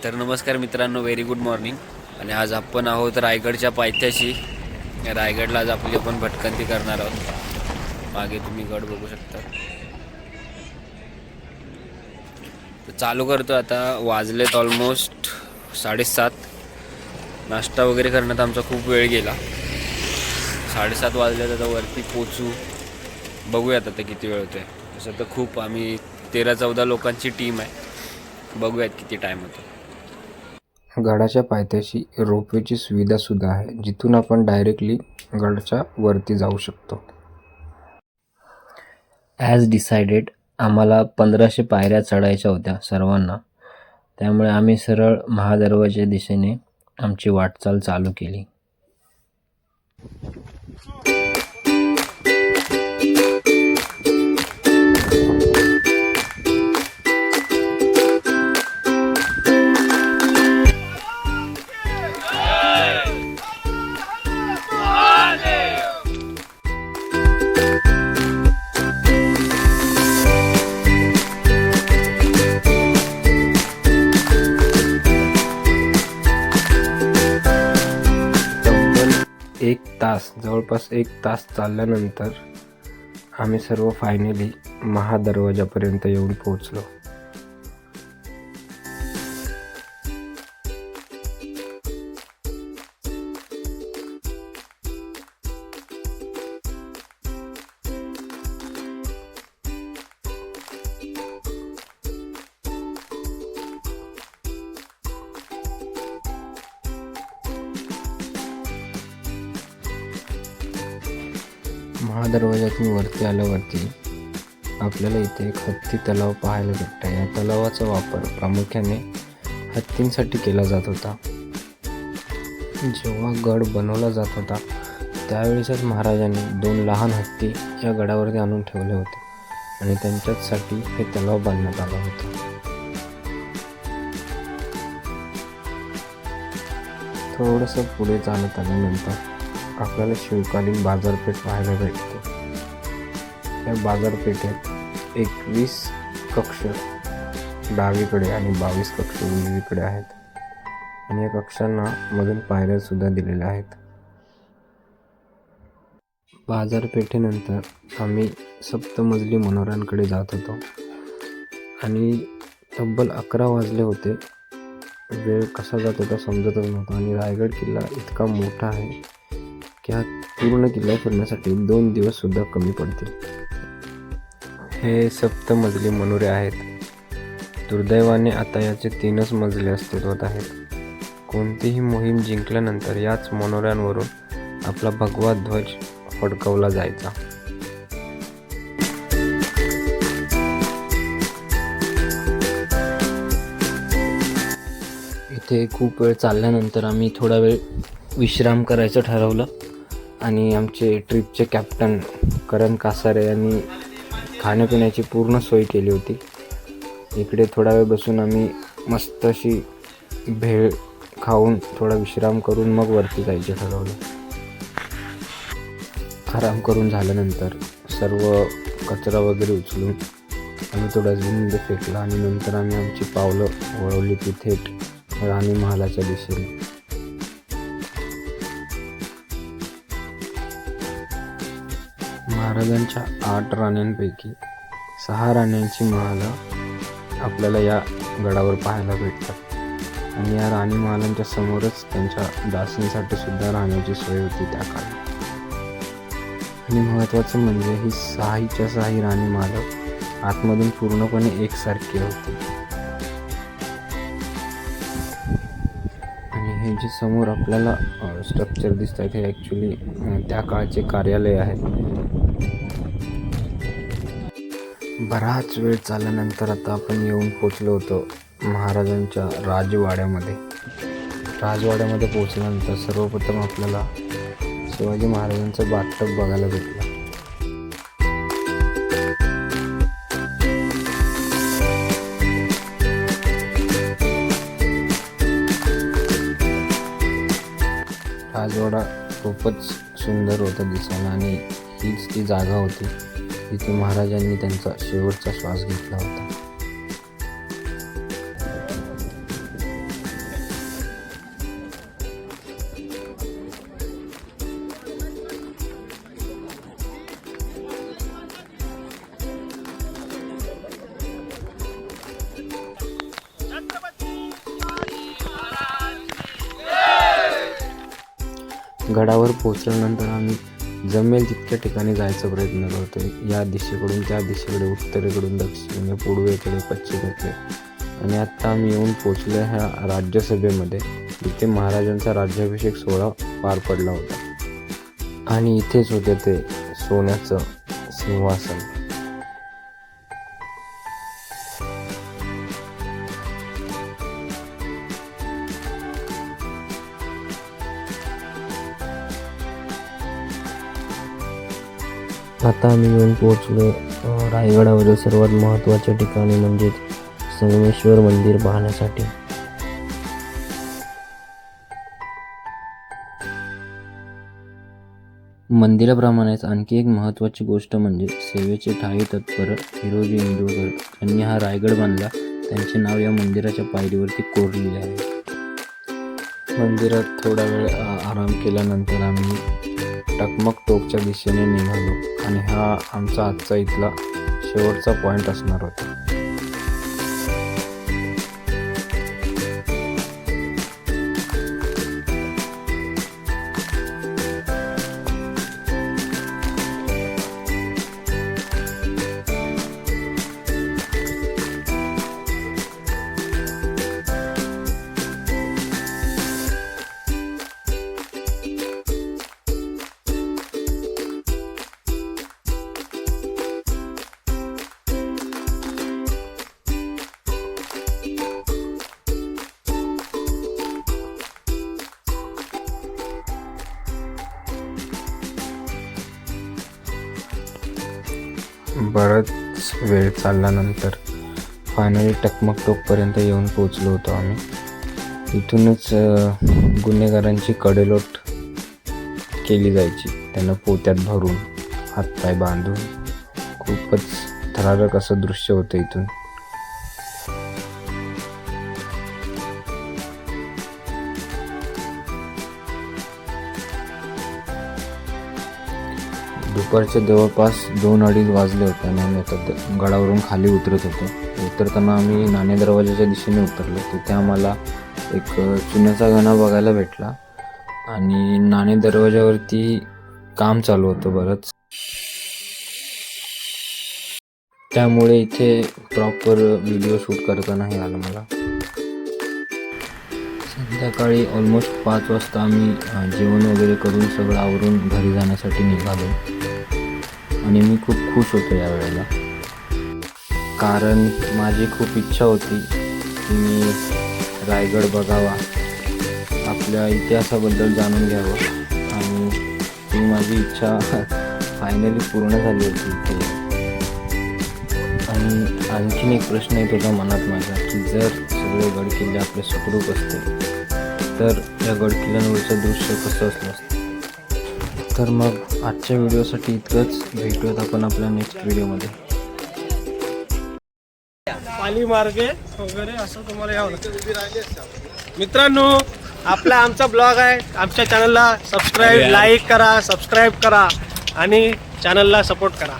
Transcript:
तर नमस्कार मित्रांनो, व्हेरी गुड मॉर्निंग. आणि आज आपण आहोत रायगडच्या पायथ्याशी. रायगडला आज आपली आपण भटकंती करणार आहोत. मागे तुम्ही गड बघू शकता. तर चालू करतो आता. वाजलेत ऑलमोस्ट 7:30. नाश्ता वगैरे करण्यात आमचा खूप वेळ गेला. 7:30 वाजले. आता वरती पोचू, बघूयात आता किती वेळ होते. तसं तर खूप आम्ही 13-14 लोकांची टीम आहे. बघूयात किती टाईम होतो. गडाच्या पायथ्याशी रोपवेची सुविधा सुद्धा आहे, जिथून आपण डायरेक्टली गडाच्या वरती जाऊ शकतो. ॲज डिसाइडेड आम्हाला 1500 पायऱ्या चढायच्या होत्या सर्वांना. त्यामुळे आम्ही सरळ महादरवाज्याच्या दिशेने आमची वाटचाल चालू केली. जवळपास एक तास चालल्यानंतर आम्ही सर्व फायनली महादरवाजापर्यंत येऊन पोहोचलो. महादरवाजातून वरती आल्यावरती आपल्याला इथे एक हत्ती तलाव पाहायला भेटतो. या तलावाचा वापर प्रामुख्याने हत्तींसाठी केला जात होता. जेव्हा गड बनवला जात होता त्यावेळेसच महाराजांनी 2 लहान हत्ती या गडावरती आणून ठेवले होते आणि त्यांच्यासाठी हे तलाव बांधण्यात आला होता. थोडंसं पुढे चालत आल्यानंतर आपल्याला शिवकालीन बाजारपेठ पाहायला भेटते. या बाजारपेठेत 21 कक्ष डावीकडे आणि 22 कक्ष उजवीकडे आहेत आणि या कक्षांना मधून पायऱ्या सुद्धा दिलेल्या आहेत. बाजारपेठेनंतर आम्ही सप्तमजली मनोऱ्यांकडे जात होतो आणि तब्बल 11 वाजले होते. वेळ कसा जात होता समजतच नव्हता आणि रायगड किल्ला इतका मोठा आहे की हा पूर्ण किल्ला फिरण्यासाठी 2 दिवस सुद्धा कमी पडतील. हे सप्तमजली मनोरे आहेत. दुर्दैवाने आता याचे 3च मजले अस्तित्वात आहेत. कोणतीही मोहीम जिंकल्यानंतर याच मनोऱ्यांवरून आपला भगवा ध्वज फडकवला जायचा. इथे खूप वेळ चालल्यानंतर आम्ही थोडा वेळ विश्राम करायचं ठरवलं आणि आमचे ट्रिपचे कॅप्टन करण कासारे यांनी खाण्यापिण्याची पूर्ण सोय केली होती. इकडे थोडा वेळ बसून आम्ही मस्त अशी भेळ खाऊन थोडा विश्राम करून मग वरती जायचे ठरवलं. आराम करून झाल्यानंतर सर्व कचरा वगैरे उचलून आम्ही तो डस्टबिनमध्ये फेकला आणि नंतर आम्ही आमची पावलं वळवली ती थेट राणी महालाच्या दिशेने. महाराजांच्या 8 राण्यांपैकी 6 राण्यांची महालं आपल्याला या गडावर पाहायला भेटतात आणि या राणी महालांच्या समोरच त्यांच्या दासींसाठी सुद्धा राहण्याची सोय होती त्या काळी. आणि महत्त्वाचं म्हणजे ही 6च्या 6 राणी महालं आतमधून पूर्णपणे एकसारखी होती. आणि हे जे समोर आपल्याला स्ट्रक्चर दिसत आहे हे ॲक्च्युली त्या काळचे कार्यालय आहे. बराच वेळ चालल्यानंतर आता आपण येऊन पोचलो होतो महाराजांच्या राजवाड्यामध्ये. राजवाड्यामध्ये पोचल्यानंतर सर्वप्रथम आपल्याला शिवाजी महाराजांचं बाथटब बघायला भेटलं. राजवाडा खूपच सुंदर होता दिसायला आणि हीच ती जागा होती जिथे महाराजांनी त्यांचा शेवटचा श्वास घेतला होता. गडावर पोचल्यानंतर आम्ही जमेल तितक्या ठिकाणी जायचा प्रयत्न करतोय. या दिशेकडून त्या दिशेकडे, उत्तरेकडून दक्षिणे, पूर्वेकडे, पश्चिमेकडे. आणि आत्ता आम्ही येऊन पोचलो ह्या राज्यसभेमध्ये, इथे महाराजांचा राज्याभिषेक सोहळा पार पडला होता आणि इथेच होते ते सोन्याचं सिंहासन. आता आम्ही येऊन पोहोचलो रायगडावरील सर्वात महत्त्वाच्या ठिकाणी म्हणजेच संगमेश्वर मंदिर पाहण्यासाठी. मंदिराप्रमाणेच आणखी एक महत्त्वाची गोष्ट म्हणजे सेवेचे ठायी तत्पर हिरोजी इंदुरकर यांनी हा रायगड बांधला. त्यांचे नाव या मंदिराच्या पायरीवरती कोरलेले आहे. मंदिरात थोडा वेळ आराम केल्यानंतर आम्ही टकमक टोकच्या दिशेने निघालो आणि हा आमचा आजचा इथला शेवटचा पॉईंट असणार होता. बराच वेळ चालल्यानंतर फायनली टकमक टोकपर्यंत येऊन पोचलो होतो आम्ही. इथूनच गुन्हेगारांची कडेलोट केली जायची, त्यांना पोत्यात भरून, हातपाय बांधून. खूपच थरारक असं दृश्य होतं इथून. दुपारच्या जवळपास 2-2:30 वाजले होते आणि आम्ही आता गडावरून खाली उतरत होतो. उतरताना आम्ही नाणे दरवाजाच्या दिशेने उतरलो. तिथे आम्हाला एक चुन्याचा घणा बघायला भेटला आणि नाणे दरवाजावरती काम चालू होतं बरंच, त्यामुळे इथे प्रॉपर व्हिडिओ शूट करता नाही आलं मला. संध्याकाळी ऑलमोस्ट 5 वाजता आम्ही जेवण वगैरे करून सगळं आवरून घरी जाण्यासाठी निघालो आणि मी खूप खुश होतो यावेळेला, कारण माझी खूप इच्छा होती की मी रायगड बघावा, आपल्या इतिहासाबद्दल जाणून घ्यावं आणि ती माझी इच्छा फायनली पूर्ण झाली होती इथे. आणि आणखीन एक प्रश्न येत होता मनात माझ्या की जर सगळे गडकिल्ले आपले सुखरूप असते तर या गडकिल्ल्यांवरचं दृश्य कसं असलं असतं. तर मग आजच्या व्हिडिओसाठी इतकंच. भेटूयात आपण आपल्या नेक्स्ट व्हिडिओमध्ये. पाली मार्गे वगैरे असं तुम्हाला यावं लागतं. मित्रांनो, आमचा ब्लॉग आहे. आमच्या चॅनलला सबस्क्राईब, लाईक करा, सबस्क्राईब करा आणि चॅनलला सपोर्ट करा.